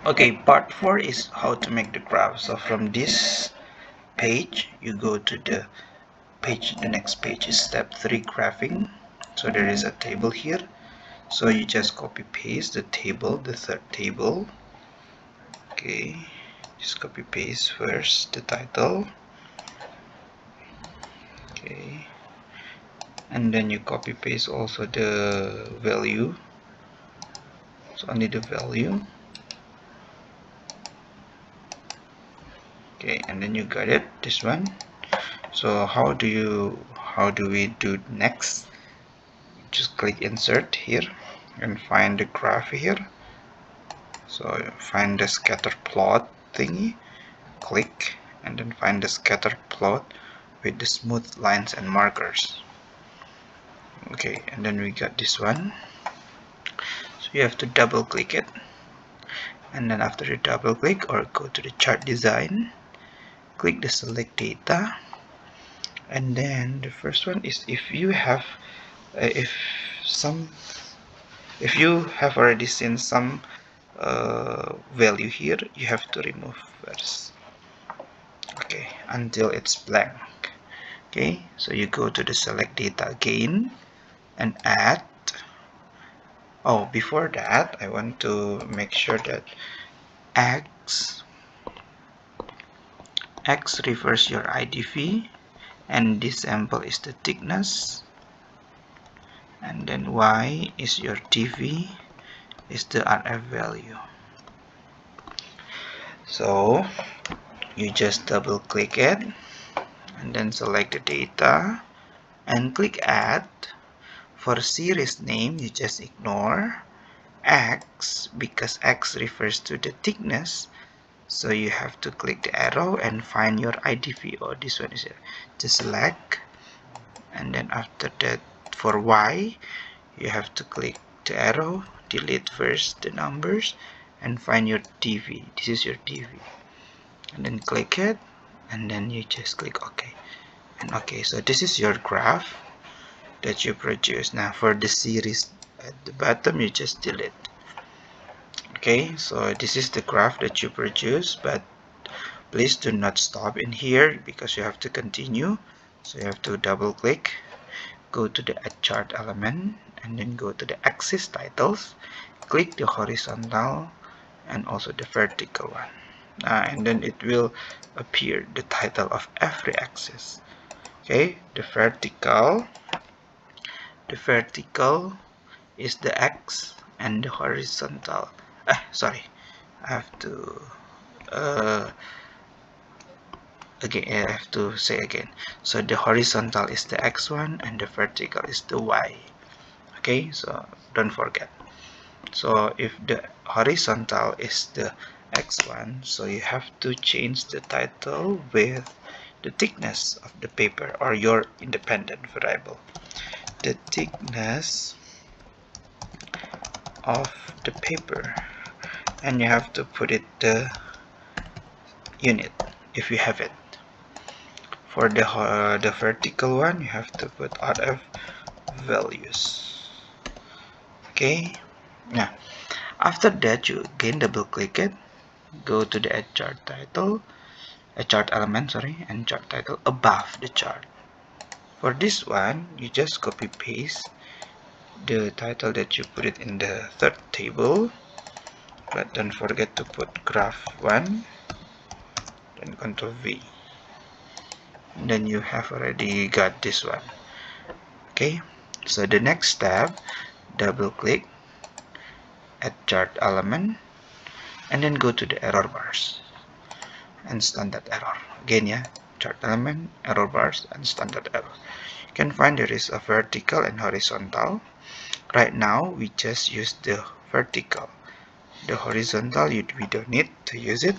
Okay, part 4 is how to make the graph. So from this page you go to the page, the next page is step 3, graphing. So there is a table here, so you just copy paste the table, the third table. Okay, just copy paste first the title. Okay, and then you copy paste also the value, so only the value. Okay, and then you got it, this one. So how do we do next? Just click insert here and find the graph here. So find the scatter plot thingy, click, and then find the scatter plot with the smooth lines and markers. Okay, and then we got this one. So you have to double click it, and then after you double click or go to the chart design, click the select data, and then the first one is if you have if you have already seen some value here, you have to remove first. Okay, until it's blank. Okay, so you go to the select data again and add. Oh, before that I want to make sure that x refers your IDV, and this sample is the thickness, and then y is your dv, is the RF value. So you just double click it and then select the data and click add. For series name you just ignore x because x refers to the thickness, so you have to click the arrow and find your IDV. Oh, this one is here. Just select, and then after that for y you have to click the arrow, delete first the numbers, and find your dv. This is your dv, and then click it, and then you just click OK and OK. So this is your graph that you produce. Now for the series at the bottom you just delete. Okay, so this is the graph that you produce, but please do not stop in here because you have to continue. So you have to double click, go to the add chart element, and then go to the axis titles, click the horizontal and also the vertical one, and then it will appear the title of every axis. Okay, the vertical is the X, and the horizontal, sorry, I have to again, I have to say again. So the horizontal is the X1 and the vertical is the Y. Okay, so don't forget. So if the horizontal is the X1, so you have to change the title with the thickness of the paper or your independent variable. The thickness of the paper, and you have to put it the unit if you have it. For the vertical one you have to put RF values. Okay, now after that you again double click it, go to the chart title, chart element, sorry, and chart title above the chart. For this one you just copy paste the title that you put it in the third table, but don't forget to put graph 1, then Ctrl V, and then you have already got this one. Okay, so the next step, double click at chart element and then go to the error bars and standard error again. Yeah, chart element, error bars, and standard error. You can find there is a vertical and horizontal. Right now we just use the vertical. The horizontal we don't need to use it,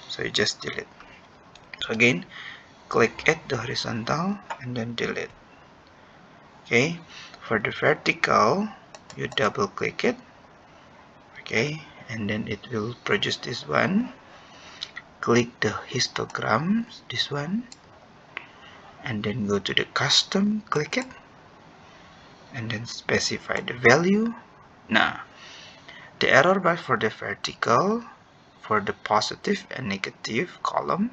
so you just delete. So again, click at the horizontal and then delete. Okay, for the vertical you double click it. Okay, and then it will produce this one. Click the histogram, this one, and then go to the custom, click it, and then specify the value. Now the error bar for the vertical for the positive and negative column,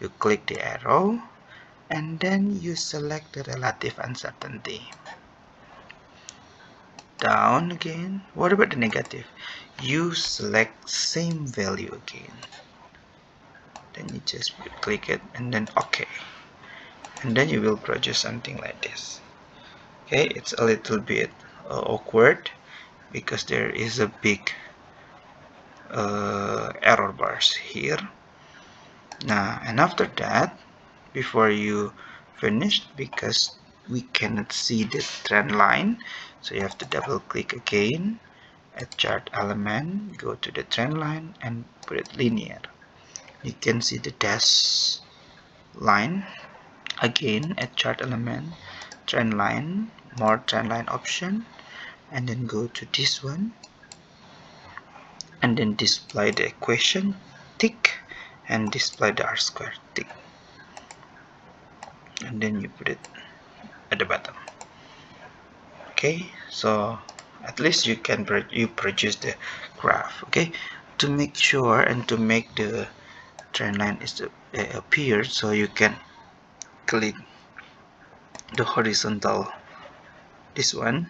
you click the arrow and then you select the relative uncertainty. Down again. What about the negative? You select same value again. Then you just click it and then OK. And then you will produce something like this. Okay, it's a little bit awkward because there is a big error bars here. Now, and after that, before you finish, because we cannot see the trend line, so you have to double click again at chart element, go to the trend line and put it linear. You can see the dash line. Again at chart element, trend line, more trend line option, and then go to this one and then display the equation tick and display the R-square tick, and then you put it at the bottom. Okay, so at least you can produce the graph. Okay, to make sure and to make the trend line is appear, so you can click the horizontal, this one,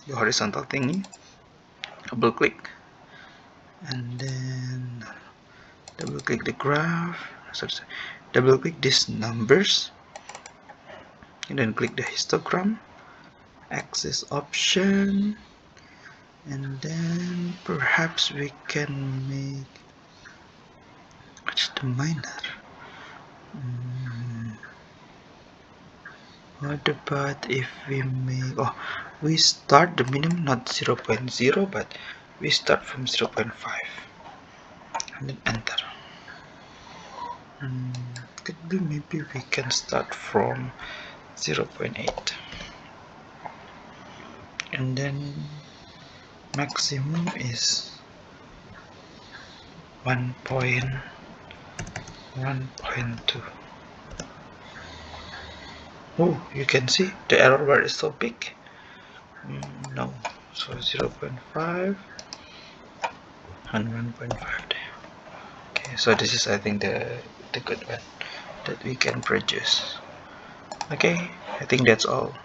the horizontal thingy, double click and then double click the graph, double click these numbers and then click the histogram, axis option, and then perhaps we can make what's the minor. What about if we make, oh, we start the minimum not 0.0 but we start from 0.5 and then enter. Could be maybe we can start from 0.8 and then maximum is 1.2. Oh, you can see the error bar is so big. No, so 0.5 and 1.5 there. Okay, so this is, I think, the good one that we can produce. Okay, I think that's all.